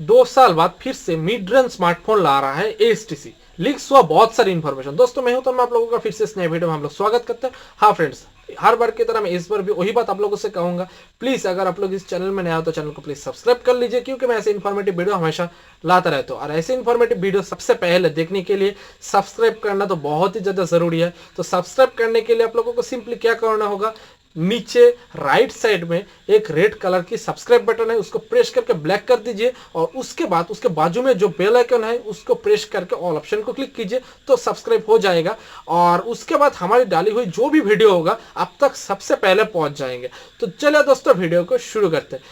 2 साल बाद फिर से मिड रेंज स्मार्टफोन ला रहा है एचटीसी। लीक्स हुआ बहुत सारी इंफॉर्मेशन। दोस्तों मैं हूं तो मैं आप लोगों का फिर से इस नए वीडियो में हम लोग स्वागत करते हैं। हाँ फ्रेंड्स, हर बार की तरह मैं इस बार भी वही बात आप लोगों से कहूंगा, प्लीज अगर आप लोग इस चैनल में नया हो तो चैनल को प्लीज सब्सक्राइब कर लीजिए, क्योंकि मैं ऐसे इन्फॉर्मेटिव वीडियो हमेशा लाता रहता हूँ। और ऐसे इन्फॉर्मेटिव वीडियो सबसे पहले देखने के लिए सब्सक्राइब करना तो बहुत ही ज्यादा जरूरी है। तो सब्सक्राइब करने के लिए आप लोगों को सिंपली क्या करना होगा, नीचे राइट साइड में एक रेड कलर की सब्सक्राइब बटन है, उसको प्रेस करके ब्लैक कर दीजिए और उसके बाद उसके बाजू में जो बेल आइकन है उसको प्रेस करके ऑल ऑप्शन को क्लिक कीजिए तो सब्सक्राइब हो जाएगा। और उसके बाद हमारी डाली हुई जो भी वीडियो होगा आप तक सबसे पहले पहुंच जाएंगे। तो चलिए दोस्तों वीडियो को शुरू करते हैं।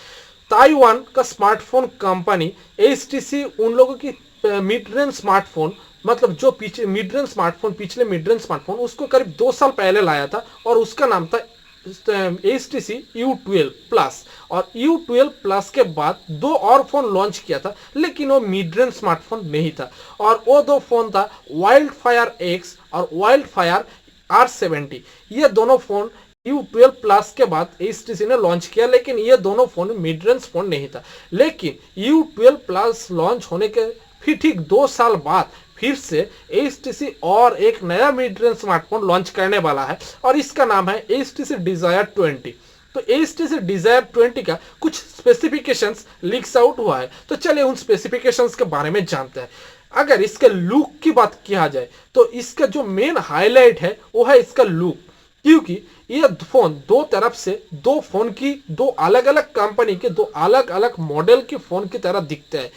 ताइवान का स्मार्टफोन कंपनी एचटीसी उन लोगों की मिड रेंज स्मार्टफोन, मतलब जो पीछे मिड रेंज स्मार्टफोन, पिछले मिड रेंज स्मार्टफोन उसको करीब 2 साल पहले लाया था और उसका नाम था HTC U12 प्लस। और U12 प्लस के बाद 2 और फोन लॉन्च किया था, लेकिन वो मिड रेंज स्मार्टफोन नहीं था। और वो 2 फोन था वाइल्ड फायर X और वाइल्ड फायर R70। ये दोनों फोन U12 प्लस के बाद HTC ने लॉन्च किया, लेकिन ये दोनों फोन मिड रेंज फोन नहीं था। लेकिन U12 प्लस लॉन्च होने के फिर ठीक 2 साल बाद फिर से HTC और एक नया मिड रेंज स्मार्टफोन लॉन्च करने वाला है और इसका नाम है HTC Desire 20। तो HTC Desire 20 का कुछ स्पेसिफिकेशंस लीक्स आउट हुआ है, तो चलिए उन स्पेसिफिकेशंस के बारे में जानते हैं। अगर इसके लुक की बात किया जाए तो इसका जो मेन हाईलाइट है वो है इसका लुक, क्योंकि ये फोन दो तरफ से दो फोन की दो अलग अलग कंपनी के दो अलग अलग मॉडल के फोन की तरह दिखते हैं।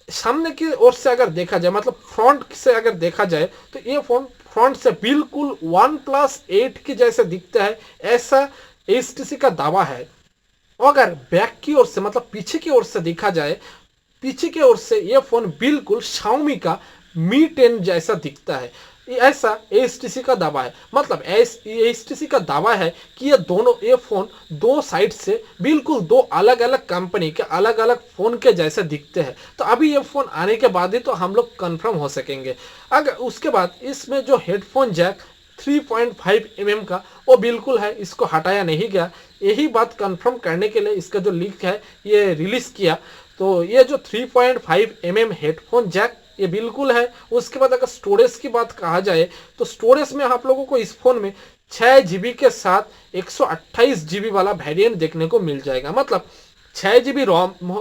सामने की ओर से अगर देखा जाए, मतलब फ्रंट से अगर देखा जाए तो ये फोन फ्रंट से बिल्कुल OnePlus 8 की जैसे दिखता है, ऐसा HTC का दावा है। अगर बैक की ओर से, मतलब पीछे की ओर से देखा जाए, पीछे की ओर से ये फोन बिल्कुल Xiaomi का Mi 10 जैसा दिखता है, ऐसा HTC का दावा है। मतलब HTC का दावा है कि ये फोन दो साइड से बिल्कुल दो अलग अलग कंपनी के अलग अलग फोन के जैसे दिखते हैं। तो अभी ये फोन आने के बाद ही तो हम लोग कंफर्म हो सकेंगे। अगर उसके बाद इसमें जो हेडफोन जैक 3.5 mm का वो बिल्कुल है, इसको हटाया नहीं गया। यही बात कंफर्म करने के लिए इसका जो लीक है ये रिलीज किया। तो ये जो 3.5 mm हेडफोन जैक ये बिल्कुल है। उसके बाद अगर स्टोरेज की बात कहा जाए तो स्टोरेज में आप लोगों को इस फोन में 6 GB के साथ 128 GB वाला वेरिएंट देखने को मिल जाएगा। मतलब 6 GB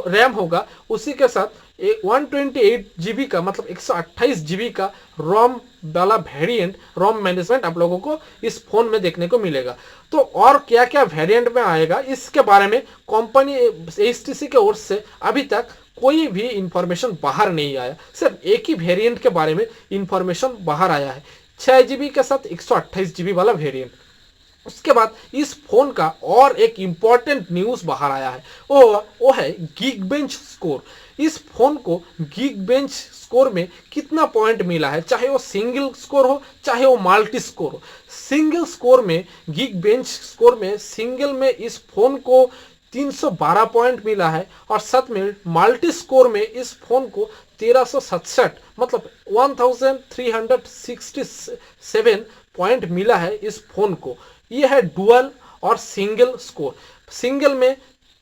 रैम होगा, उसी के साथ 128 GB का, मतलब 128 GB का रोम वाला वेरिएंट, रोम मैनेजमेंट आप लोगों को इस फोन में देखने को मिलेगा। तो और क्या क्या वेरिएंट में आएगा इसके बारे में कंपनी HTC के ओर से अभी तक कोई भी इंफॉर्मेशन बाहर नहीं आया। सिर्फ एक ही वेरिएंट के बारे में इंफॉर्मेशन बाहर आया है, 6 GB के साथ 128 GB वाला वेरिएंट। उसके बाद इस फोन का और एक इंपॉर्टेंट न्यूज बाहर आया है, वो है गीकबेंच स्कोर। इस फोन को गीकबेंच स्कोर में कितना पॉइंट मिला है, चाहे वो सिंगल स्कोर हो चाहे वो मल्टी स्कोर हो। सिंगल स्कोर में, गीकबेंच स्कोर में सिंगल में इस फोन को 312 पॉइंट मिला है और साथ में मल्टी स्कोर में इस फोन को 1367, मतलब 1367 पॉइंट मिला है इस फोन को। यह है डुअल और सिंगल स्कोर। सिंगल में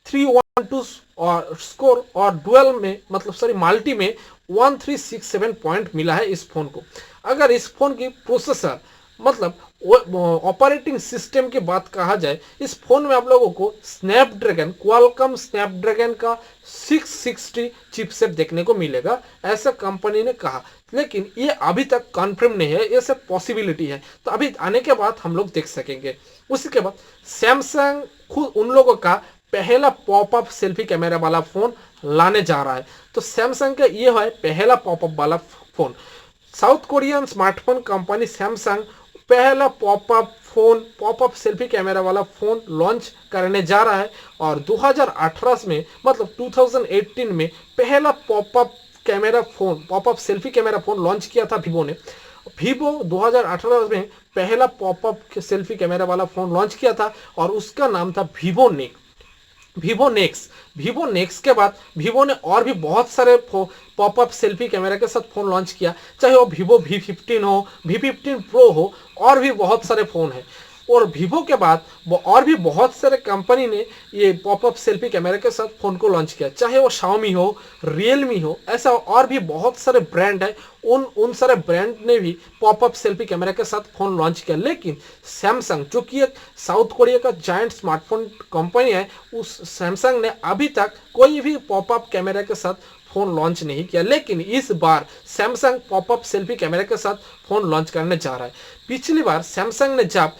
312 और स्कोर और डुअल में, मतलब सॉरी मल्टी में 1367 पॉइंट मिला है इस फोन को। अगर इस फोन की प्रोसेसर, मतलब ऑपरेटिंग सिस्टम की बात कहा जाए, इस फोन में आप लोगों को स्नैपड्रैगन, क्वालकॉम स्नैपड्रैगन का 660 चिपसेट देखने को मिलेगा, ऐसा कंपनी ने कहा। लेकिन ये अभी तक कंफर्म नहीं है, ये सिर्फ पॉसिबिलिटी है। तो अभी आने के बाद हम लोग देख सकेंगे। उसी के बाद सैमसंग खुद उन लोगों का पहला पॉपअप सेल्फी कैमरा वाला फोन लाने जा रहा है। तो सैमसंग का ये है पहला पॉपअप वाला phone. South Korean smartphone company Samsung पहला पॉपअप सेल्फी कैमरा वाला फोन लॉन्च करने जा रहा है। और 2018 में, मतलब 2018 में पहला popup selfie camera phone launch किया था वीवो ने। वीवो 2018 में पहला पॉपअप सेल्फी कैमरा वाला फोन लॉन्च किया था और उसका नाम था वीवो नेक्स के बाद वीवो ने और भी बहुत सारे पॉपअप सेल्फी कैमरा के साथ फोन लॉन्च किया, चाहे वो वीवो V15 हो, V15 Pro हो, और भी बहुत सारे फोन है। और वीवो के बाद और भी बहुत सारे कंपनी ने ये पॉपअप सेल्फी कैमरा के साथ फ़ोन को लॉन्च किया, चाहे वो शाओमी हो, रियलमी हो, ऐसा और भी बहुत सारे ब्रांड है। उन सारे ब्रांड ने भी पॉपअप सेल्फी कैमरा के साथ फ़ोन लॉन्च किया, लेकिन सैमसंग जो कि एक साउथ कोरिया का जायंट स्मार्टफोन कंपनी है, उस सैमसंग ने अभी तक कोई भी पॉपअप कैमरा के साथ फ़ोन लॉन्च नहीं किया। लेकिन इस बार सैमसंग पॉपअप सेल्फी कैमरा के साथ फ़ोन लॉन्च करने जा रहा है। पिछली बार सैमसंग ने जब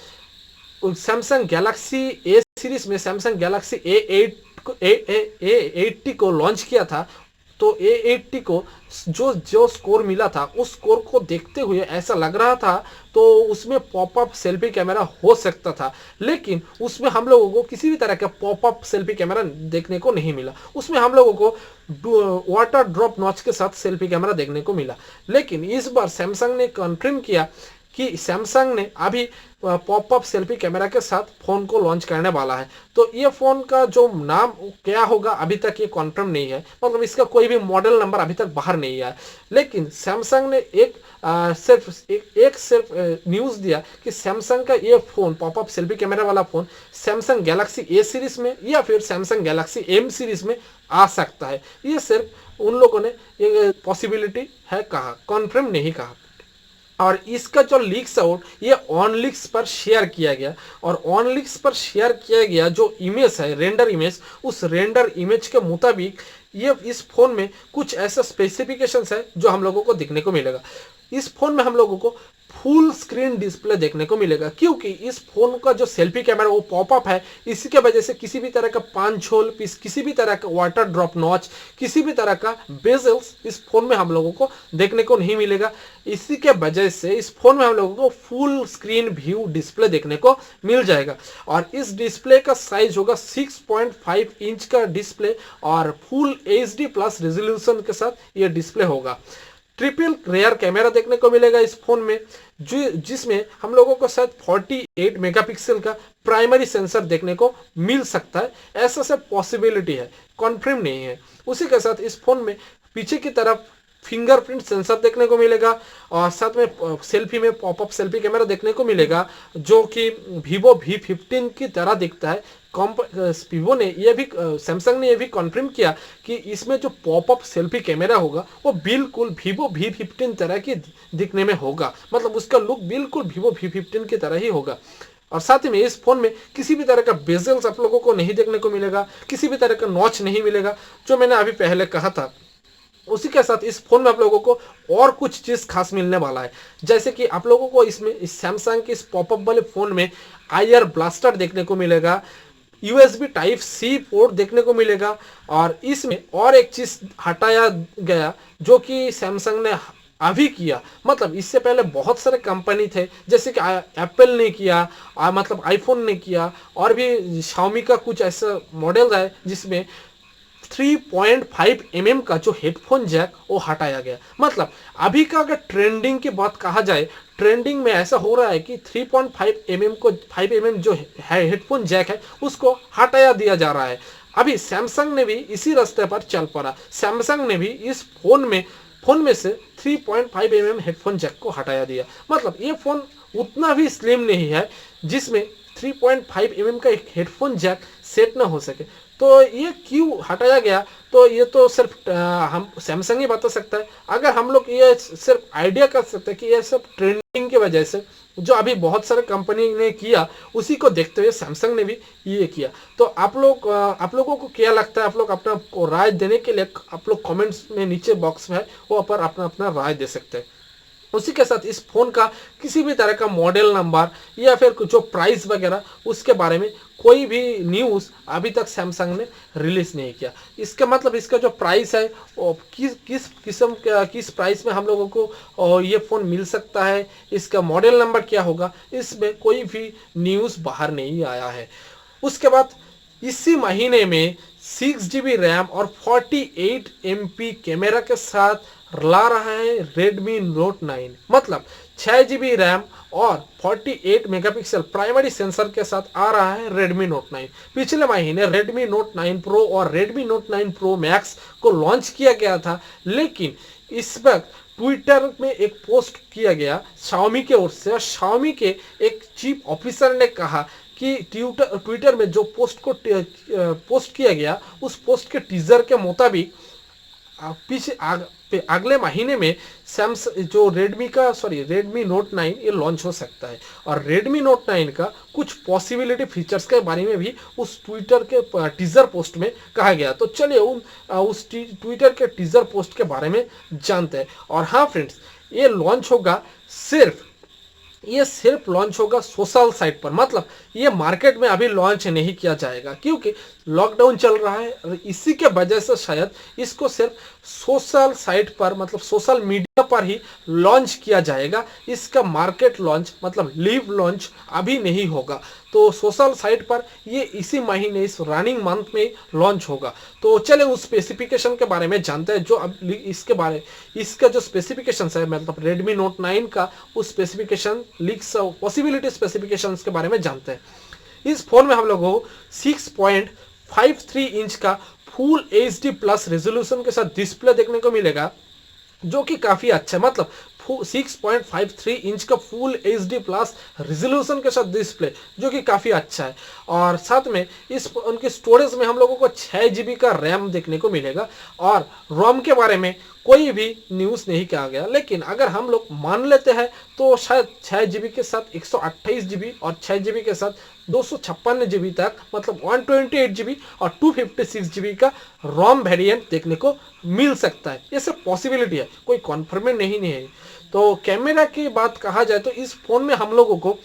सैमसंग गैलेक्सी ए सीरीज में सैमसंग गैलेक्सी A80 को लॉन्च किया था, तो A80 को जो स्कोर मिला था, उस स्कोर को देखते हुए ऐसा लग रहा था तो उसमें पॉपअप सेल्फी कैमरा हो सकता था, लेकिन उसमें हम लोगों को किसी भी तरह का पॉपअप सेल्फी कैमरा देखने को नहीं मिला। उसमें हम लोगों को वाटर ड्रॉप नॉच के साथ सेल्फी कैमरा देखने को मिला। लेकिन इस बार सैमसंग ने कंफर्म किया कि सैमसंग ने अभी पॉपअप सेल्फी कैमरा के साथ फ़ोन को लॉन्च करने वाला है। तो ये फ़ोन का जो नाम क्या होगा अभी तक ये कंफर्म नहीं है, मतलब इसका कोई भी मॉडल नंबर अभी तक बाहर नहीं आया। लेकिन सैमसंग ने सिर्फ न्यूज़ दिया कि सैमसंग का ये फ़ोन पॉपअप सेल्फी कैमरा वाला phone Samsung Galaxy A series में या फिर सैमसंग गैलेक्सी एम सीरीज़ में आ सकता है। ये सिर्फ उन लोगों ने ये पॉसिबिलिटी है कहा, कंफर्म नहीं कहा। और इसका जो लीक्स आउट ये ऑन लीक्स पर शेयर किया गया, और ऑन लीक्स पर शेयर किया गया जो इमेज है, रेंडर इमेज, उस रेंडर इमेज के मुताबिक ये इस फ़ोन में कुछ ऐसा स्पेसिफिकेशंस है जो हम लोगों को देखने को मिलेगा। इस फ़ोन में हम लोगों को फुल स्क्रीन डिस्प्ले देखने को मिलेगा, क्योंकि इस फोन का जो सेल्फी कैमरा वो पॉपअप है, इसी के वजह से किसी भी तरह का पांच होल पीस, किसी भी तरह का वाटर ड्रॉप नॉच, किसी भी तरह का बेजल्स इस फोन में हम लोगों को देखने को नहीं मिलेगा। इसी के वजह से इस फोन में हम लोगों को फुल स्क्रीन व्यू डिस्प्ले देखने को मिल जाएगा, और इस डिस्प्ले का साइज होगा 6.5 इंच का डिस्प्ले, और फुल HD प्लस रेजोल्यूशन के साथ ये डिस्प्ले होगा। ट्रिपल रेयर कैमरा देखने को मिलेगा इस फोन में, जिसमें हम लोगों को शायद 48 मेगापिक्सल का प्राइमरी सेंसर देखने को मिल सकता है। ऐसा सब पॉसिबिलिटी है, कॉन्फर्म नहीं है। उसी के साथ इस फोन में पीछे की तरफ फिंगरप्रिंट सेंसर देखने को मिलेगा, और साथ में सेल्फी में पॉपअप सेल्फी कैमरा देखने को मिलेगा, जो कि Vivo V15 की तरह दिखता है। वीवो ने ये भी, सैमसंग ने ये भी कॉन्फर्म किया कि इसमें जो पॉपअप सेल्फी कैमरा होगा वो बिल्कुल Vivo V15 तरह की दिखने में होगा, मतलब उसका लुक बिल्कुल Vivo V15 की तरह ही होगा। और साथ ही में इस फोन में किसी भी तरह का बेजल्स आप लोगों को नहीं देखने को मिलेगा, किसी भी तरह का नॉच नहीं मिलेगा, जो मैंने अभी पहले कहा था। उसी के साथ इस फोन में आप लोगों को और कुछ चीज़ खास मिलने वाला है, जैसे कि आप लोगों को इसमें इस सैमसंग के इस पॉपअप वाले फ़ोन में IR ब्लास्टर देखने को मिलेगा, USB Type-C पोर्ट देखने को मिलेगा, और इसमें और एक चीज़ हटाया गया जो कि सैमसंग ने अभी किया, मतलब इससे पहले बहुत सारे कंपनी थे, जैसे कि एप्पल ने किया, मतलब आईफोन ने किया, और भी शाओमी का कुछ ऐसा मॉडल है जिसमें 3.5 mm का जो हेडफोन जैक वो हटाया गया। मतलब अभी का अगर ट्रेंडिंग की बात कहा जाए, ट्रेंडिंग में ऐसा हो रहा है कि 3.5 mm को 5 mm जो है हेडफोन जैक है उसको हटाया दिया जा रहा है। अभी सैमसंग ने भी इसी रास्ते पर चल पड़ा, सैमसंग ने भी इस फोन में से 3.5 mm हेडफोन जैक को हटाया दिया। मतलब ये फ़ोन उतना भी स्लिम नहीं है जिसमें 3.5 mm का एक हेडफोन जैक सेट ना हो सके। तो ये क्यों हटाया गया, तो ये तो सिर्फ हम सैमसंग ही बता सकता है। अगर हम लोग ये सिर्फ आइडिया कर सकते हैं कि ये सब ट्रेंडिंग की वजह से जो अभी बहुत सारे कंपनी ने किया, उसी को देखते हुए सैमसंग ने भी ये किया। तो आप लोगों को क्या लगता है, आप लोग अपना राय देने के लिए आप लोग कमेंट्स में नीचे बॉक्स में है वो पर अपना राय दे सकते हैं। उसी के साथ इस फ़ोन का किसी भी तरह का मॉडल नंबर या फिर जो प्राइस वगैरह उसके बारे में कोई भी न्यूज़ अभी तक सैमसंग ने रिलीज़ नहीं किया। इसका मतलब इसका जो प्राइस है वो किस प्राइस में हम लोगों को ये फ़ोन मिल सकता है, इसका मॉडल नंबर क्या होगा, इसमें कोई भी न्यूज़ बाहर नहीं आया है। उसके बाद इसी महीने में 6GB रैम और 48 MP कैमरा के साथ ला रहा है Redmi Note 9। मतलब 6GB रैम और 48 मेगापिक्सल प्राइमरी सेंसर के साथ आ रहा है Redmi Note 9। पिछले महीने Redmi Note 9 Pro और Redmi Note 9 Pro Max को लॉन्च किया गया था, लेकिन इस वक्त ट्विटर में एक पोस्ट किया गया Xiaomi के ओर से, और Xiaomi के एक चीफ ऑफिसर ने कहा कि ट्विटर में जो पोस्ट किया गया उस पोस्ट के टीजर के मुताबिक अगले महीने में रेडमी नोट 9 ये लॉन्च हो सकता है। और रेडमी नोट 9 का कुछ पॉसिबिलिटी फीचर्स के बारे में भी उस ट्विटर के टीजर पोस्ट में कहा गया। तो चलिए उस ट्विटर के टीजर पोस्ट के बारे में जानते हैं। और हाँ फ्रेंड्स, ये सिर्फ लॉन्च होगा सोशल साइट पर, मतलब ये मार्केट में अभी लॉन्च नहीं किया जाएगा क्योंकि लॉकडाउन चल रहा है, और इसी के वजह से शायद इसको सिर्फ सोशल साइट पर, मतलब सोशल मीडिया पर ही लॉन्च किया जाएगा। इसका मार्केट लॉन्च, मतलब लिव लॉन्च अभी नहीं होगा। तो सोशल साइट पर ये इसी महीने, इस रनिंग मंथ में लॉन्च होगा। तो चले उस स्पेसिफिकेशन के बारे में जानते हैं। जो अब इसका जो स्पेसिफिकेशन है, मतलब रेडमी नोट 9 का उस स्पेसिफिकेशन लीक्स पॉसिबिलिटी स्पेसिफिकेशन के बारे में जानते हैं। इस फोन में हम लोगों को 6.53 इंच का फुल HD प्लस रेजोल्यूशन के साथ डिस्प्ले देखने को मिलेगा, जो कि काफ़ी अच्छा है। मतलब 6.53 इंच का फुल HD प्लस रेजोल्यूशन के साथ डिस्प्ले, जो कि काफ़ी अच्छा है। और साथ में उनके स्टोरेज में हम लोगों को 6 GB का रैम देखने को मिलेगा। और रोम के बारे में कोई भी न्यूज़ नहीं कहा गया, लेकिन अगर हम लोग मान लेते हैं तो शायद 6 GB के साथ 128 GB और 6 GB के साथ 256 GB तक, मतलब 128 GB और 256 GB का रोम वेरिएंट देखने को मिल सकता है। ये सब पॉसिबिलिटी है, कोई कॉन्फर्म नहीं है। तो कैमरा की बात कहा जाए तो इस फोन में हम लोगों को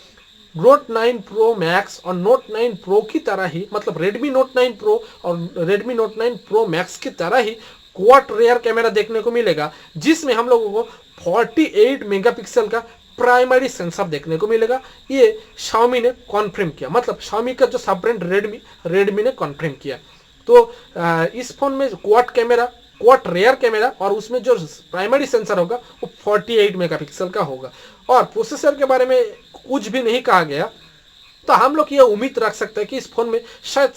नोट 9 प्रो मैक्स और नोट 9 प्रो की तरह ही, मतलब रेडमी नोट 9 प्रो और रेडमी नोट 9 प्रो मैक्स की तरह ही क्वाड रेयर कैमरा देखने को मिलेगा, जिसमें हम लोगों को 48 मेगापिक्सल का प्राइमरी सेंसर देखने को मिलेगा। ये Xiaomi ने कॉन्फर्म किया, मतलब Xiaomi का जो सब ब्रांड रेडमी ने कॉन्फर्म किया। तो इस फोन में क्वाड रेयर कैमरा और उसमें जो प्राइमरी सेंसर होगा वो 48 मेगापिक्सल का होगा। और प्रोसेसर के बारे में कुछ भी नहीं कहा गया, तो हम लोग ये उम्मीद रख सकते हैं कि इस फोन में शायद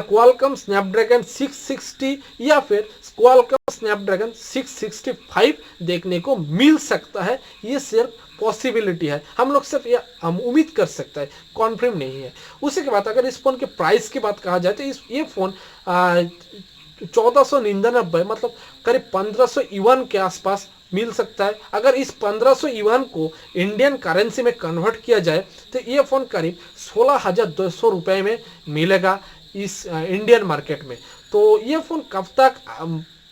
क्वालकॉम स्नैपड्रैगन 660 या फिर क्वालकॉम स्नैपड्रैगन 665 देखने को मिल सकता है। ये सिर्फ पॉसिबिलिटी है, हम लोग सिर्फ हम उम्मीद कर सकते हैं, कॉन्फर्म नहीं है। उसी के बाद अगर इस फोन के प्राइस की बात कहा जाए तो ये फोन 1499, मतलब करीब 1500 युआन के आसपास मिल सकता है। अगर इस 1500 युआन को इंडियन करेंसी में कन्वर्ट किया जाए तो ये फ़ोन करीब 16,200 रुपये में मिलेगा इस इंडियन मार्केट में। तो ये फ़ोन कब तक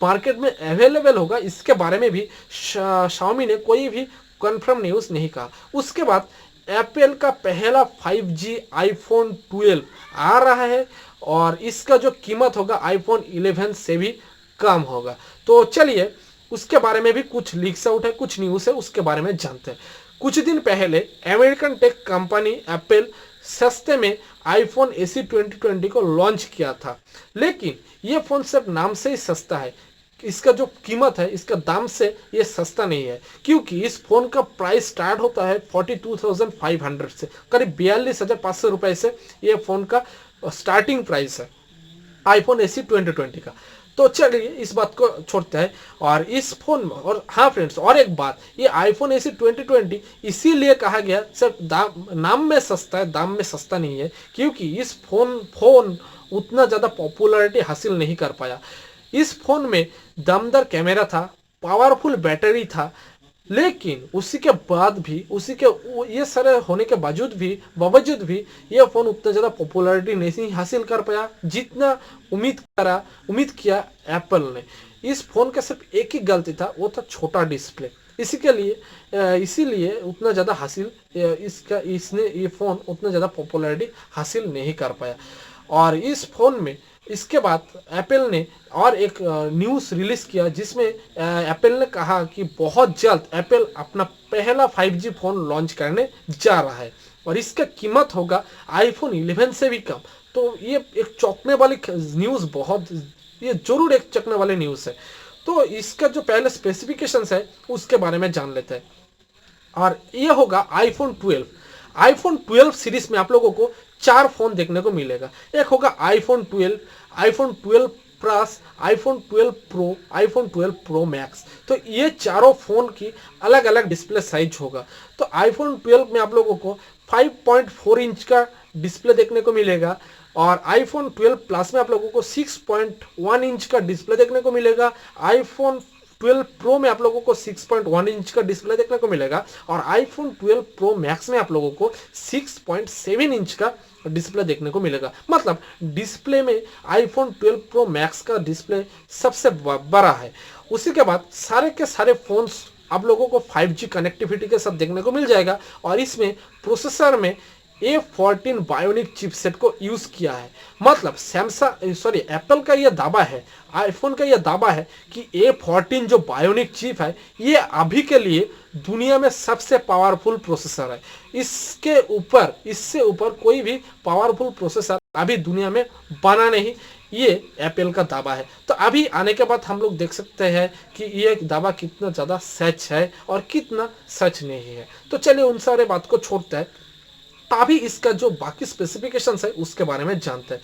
मार्केट में अवेलेबल होगा, इसके बारे में भी Xiaomi ने कोई भी कन्फर्म न्यूज़ नहीं कहा। उसके बाद एप्पल का पहला 5G आईफोन 12 आ रहा है, और इसका जो कीमत होगा आईफोन 11 से भी कम होगा। तो चलिए उसके बारे में भी कुछ लीक्स आउट है, कुछ न्यूज़ है, उसके बारे में जानते हैं। कुछ दिन पहले अमेरिकन टेक कंपनी एप्पल सस्ते में आईफोन SE 2020 को लॉन्च किया था, लेकिन ये फ़ोन सिर्फ नाम से ही सस्ता है। इसका जो कीमत है, इसका दाम से ये सस्ता नहीं है, क्योंकि इस फ़ोन का प्राइस स्टार्ट होता है 42,500 से, करीब 42,500 रुपये से ये फ़ोन का स्टार्टिंग प्राइस है आईफोन SE 2020 का। तो चलिए इस बात को छोड़ते हैं और इस फोन में, और हाँ फ्रेंड्स और एक बात, ये आईफोन SE 2020 इसीलिए कहा गया सिर्फ नाम में सस्ता है, दाम में सस्ता नहीं है, क्योंकि इस फोन उतना ज़्यादा पॉपुलैरिटी हासिल नहीं कर पाया। इस फोन में दमदार कैमरा था, पावरफुल बैटरी था, लेकिन उसी के बाद भी, ये सारे होने के बावजूद भी ये फ़ोन उतना ज़्यादा पॉपुलैरिटी नहीं हासिल कर पाया जितना उम्मीद किया एप्पल ने। इस फ़ोन का सिर्फ एक ही गलती था, वो था छोटा डिस्प्ले। इसीलिए उतना ज़्यादा ये फ़ोन उतना ज़्यादा पॉपुलैरिटी हासिल नहीं कर पाया। और इस फ़ोन में इसके बाद एप्पल ने और एक न्यूज़ रिलीज़ किया, जिसमें एप्पल ने कहा कि बहुत जल्द एप्पल अपना पहला 5G फ़ोन लॉन्च करने जा रहा है, और इसका कीमत होगा आईफोन 11 से भी कम। तो ये एक चौंकने वाली न्यूज़, ये जरूर एक चौंकने वाली न्यूज़ है। तो इसका जो पहले स्पेसिफिकेशंस है उसके बारे में जान लेते हैं, और ये होगा आईफोन 12। आईफोन 12 सीरीज में आप लोगों को 4 फ़ोन देखने को मिलेगा। एक होगा iPhone 12 plus, iPhone 12 pro, iPhone 12 pro max. तो ये चारों फोन की अलग अलग डिस्प्ले साइज होगा। तो आईफोन 12 में आप लोगों को 5.4 इंच का डिस्प्ले देखने को मिलेगा और आईफोन 12 प्लस में आप लोगों को 6.1 इंच का डिस्प्ले देखने को मिलेगा। आईफोन 12 प्रो में आप लोगों को 6.1 इंच का डिस्प्ले देखने को मिलेगा और आईफोन 12 प्रो मैक्स में आप लोगों को 6.7 इंच का डिस्प्ले देखने को मिलेगा। मतलब डिस्प्ले में आईफोन 12 प्रो मैक्स का डिस्प्ले सबसे बड़ा है। उसी के बाद सारे के सारे फोन्स आप लोगों को 5G कनेक्टिविटी के साथ देखने को मिल जाएगा और इसमें प्रोसेसर में A14 बायोनिक चिपसेट को यूज किया है। मतलब एप्पल का यह दावा है, आईफोन का यह दावा है कि A14 जो बायोनिक चिप है ये अभी के लिए दुनिया में सबसे पावरफुल प्रोसेसर है। इससे ऊपर कोई भी पावरफुल प्रोसेसर अभी दुनिया में बना नहीं, ये एप्पल का दावा है। तो अभी आने के बाद हम लोग देख सकते हैं कि ये दावा कितना ज़्यादा सच है और कितना सच नहीं है। तो चलिए उन सारे बात को छोड़ते हैं, अभी इसका जो बाकी स्पेसिफिकेशंस है उसके बारे में जानते हैं।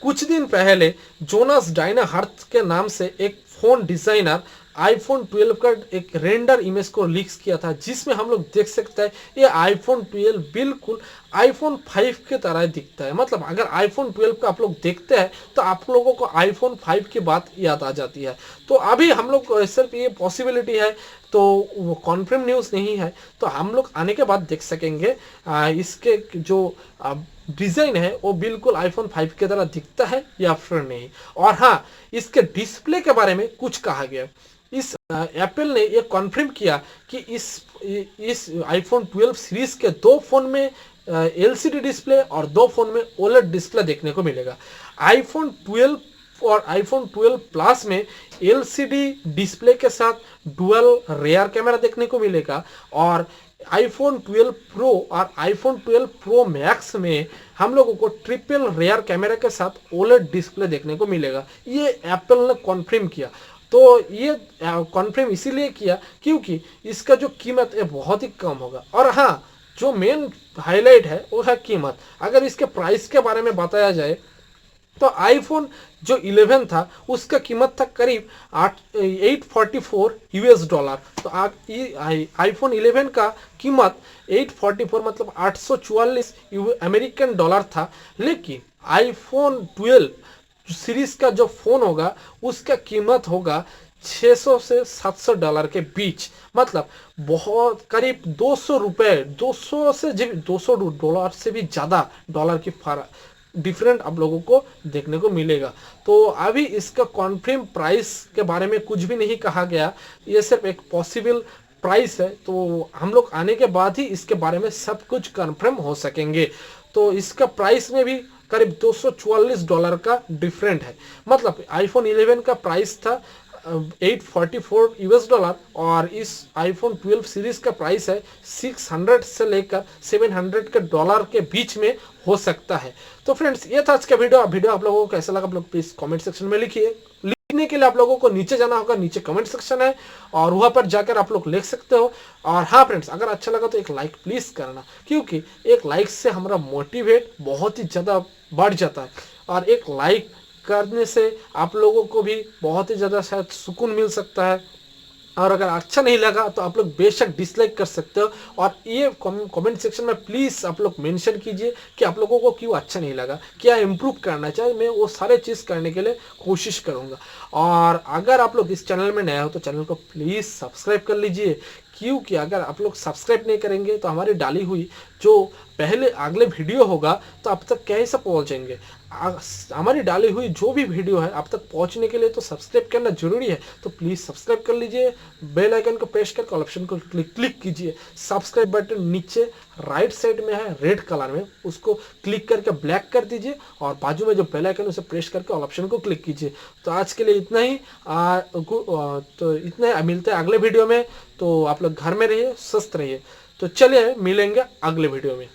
कुछ दिन पहले जोनास डायनाहर्थ के नाम से एक फोन डिजाइनर आईफोन 12 का एक रेंडर इमेज को लीक्स किया था, जिसमें हम लोग देख सकते हैं ये आईफोन 12 बिल्कुल आईफोन 5 की तरह दिखता है। मतलब अगर आईफोन 12 का आप लोग देखते हैं तो आप लोगों को आईफोन 5 की बात याद आ जाती है। तो अभी हम लोग सिर्फ ये पॉसिबिलिटी है, तो वो कॉन्फर्म न्यूज़ नहीं है, तो हम लोग आने के बाद देख सकेंगे इसके जो डिज़ाइन है वो बिल्कुल आईफोन 5 की तरह दिखता है या फिर नहीं। और हाँ, इसके डिस्प्ले के बारे में कुछ कहा गया। इस एप्पल ने ये कॉन्फर्म किया कि इस आईफोन 12 सीरीज के 2 फोन में एलसीडी डिस्प्ले और 2 फोन में ओलेड डिस्प्ले देखने को मिलेगा। आईफोन 12 और आईफोन 12 प्लस में एलसीडी डिस्प्ले के साथ डुअल रेयर कैमरा देखने को मिलेगा और आईफोन 12 प्रो और आईफोन 12 प्रो मैक्स में हम लोगों को ट्रिपल रेयर कैमरा के साथ ओलेड डिस्प्ले देखने को मिलेगा। ये एप्पल ने कॉन्फर्म किया। तो ये कॉन्फर्म इसीलिए किया क्योंकि इसका जो कीमत है बहुत ही कम होगा। और हाँ, जो मेन हाईलाइट है वो है कीमत। अगर इसके प्राइस के बारे में बताया जाए तो आईफोन जो 11 था उसका कीमत था करीब 844 यूएस डॉलर। तो आईफोन 11 का कीमत 844 मतलब 844 अमेरिकन डॉलर था। लेकिन आईफोन 12 सीरीज का जो फोन होगा उसका कीमत होगा 600 से 700 डॉलर के बीच। मतलब बहुत करीब 200 रुपए, 200 डॉलर से भी ज़्यादा डॉलर की डिफरेंट आप लोगों को देखने को मिलेगा। तो अभी इसका कॉन्फर्म प्राइस के बारे में कुछ भी नहीं कहा गया, ये सिर्फ एक पॉसिबल प्राइस है। तो हम लोग आने के बाद ही इसके बारे में सब कुछ कन्फर्म हो सकेंगे। तो इसका प्राइस में भी करीब 244 डॉलर का डिफरेंट है। मतलब आईफोन 11 का प्राइस था 844 यूएस डॉलर और इस आईफोन 12 सीरीज का प्राइस है 600 से लेकर 700 के डॉलर के बीच में हो सकता है। तो फ्रेंड्स, ये था आज का वीडियो आप लोगों को कैसा लगा आप लोग प्लीज कमेंट सेक्शन में लिखिए। लिखने के लिए आप लोगों को नीचे जाना होगा, नीचे कमेंट सेक्शन है और वहां पर जाकर आप लोग लिख सकते हो। और हाँ फ्रेंड्स, अगर अच्छा लगा तो एक लाइक प्लीज करना, क्योंकि एक लाइक से हमारा मोटिवेट बहुत ही ज़्यादा बढ़ जाता है और एक लाइक करने से आप लोगों को भी बहुत ही ज़्यादा शायद सुकून मिल सकता है। और अगर अच्छा नहीं लगा तो आप लोग बेशक डिसलाइक कर सकते हो और ये कमेंट सेक्शन में प्लीज़ आप लोग मेंशन कीजिए कि आप लोगों को क्यों अच्छा नहीं लगा, क्या इम्प्रूव करना चाहिए। मैं वो सारे चीज़ करने के लिए कोशिश करूँगा। और अगर आप लोग इस चैनल में नए हो तो चैनल को प्लीज़ सब्सक्राइब कर लीजिए, क्योंकि अगर आप लोग सब्सक्राइब नहीं करेंगे तो हमारी डाली हुई जो पहले अगले वीडियो होगा तो आप तक कैसे पहुंचेंगे। हमारी डाली हुई जो भी वीडियो है आप तक पहुंचने के लिए तो सब्सक्राइब करना जरूरी है। तो प्लीज़ सब्सक्राइब कर लीजिए, बेल आइकन को प्रेस करके ऑल ऑप्शन को क्लिक कीजिए। सब्सक्राइब बटन नीचे राइट साइड में है रेड कलर में, उसको क्लिक करके ब्लैक कर दीजिए और बाजू में जो बेल आइकन उसे प्रेस करके ऑल ऑप्शन को क्लिक कीजिए। तो आज के लिए इतना ही। मिलते हैं अगले वीडियो में। तो आप लोग घर में रहिए, स्वस्थ रहिए। तो चलिए मिलेंगे अगले वीडियो में।